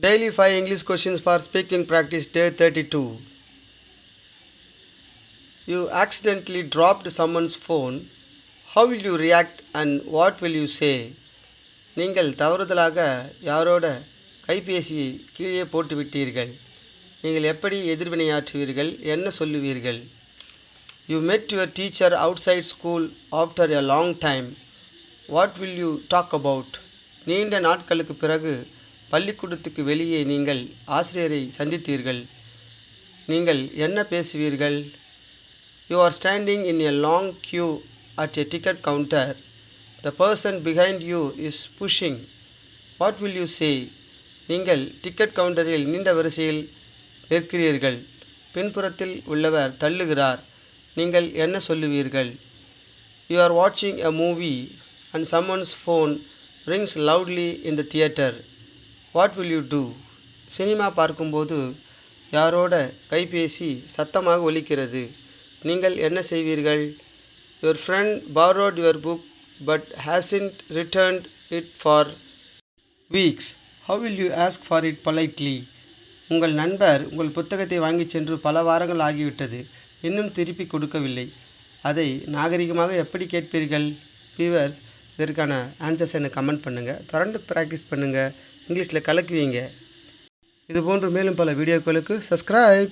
Daily 5 English questions for speaking practice, day 32. You accidentally dropped someone's phone. How will you react and what will you say? நீங்கள் தவறுதலாக யாரோட கைபேசியை கீழே போட்டுவிட்டீர்கள். நீங்கள் எப்படி எதிர்வினையாற்றுவீர்கள்? என்ன சொல்லுவீர்கள்? You met your teacher outside school after a long time. What will you talk about? நீண்ட நாட்களுக்கு பிறகு பள்ளிக்கூடத்துக்கு வெளியே நீங்கள் ஆசிரியரை சந்தித்தீர்கள். நீங்கள் என்ன பேசுவீர்கள்? You are standing in a long queue at a ticket counter. The person behind you is pushing. What will you say? நீங்கள் டிக்கெட் கவுண்டரில் நீண்ட வரிசையில் நிற்கிறீர்கள். பின்புறத்தில் உள்ளவர் தள்ளுகிறார். நீங்கள் என்ன சொல்லுவீர்கள்? You are watching a movie and someone's phone rings loudly in the theater. What will you do? Cinema பார்க்கும்போது யாரோட கைபேசி சத்தமாக ஒலிக்கிறது. நீங்கள் என்ன செய்வீர்கள்? Your friend borrowed your book but hasn't returned it for weeks. How will you ask for it politely? உங்கள் நண்பர் உங்கள் புத்தகத்தை வாங்கிச் சென்று பல வாரங்கள் ஆகிவிட்டது, இன்னும் திருப்பி கொடுக்கவில்லை. அதை நாகரிகமாக எப்படி கேட்பீர்கள்? வியூவர்ஸ், இதற்கான ஆன்சர்ஸ் எனக்கு கமெண்ட் பண்ணுங்கள். தொடர்ந்து ப்ராக்டிஸ் பண்ணுங்கள். இங்கிலீஷில் கலக்குவீங்க. இதுபோன்று மேலும் பல வீடியோக்களுக்கு சப்ஸ்கிரைப்.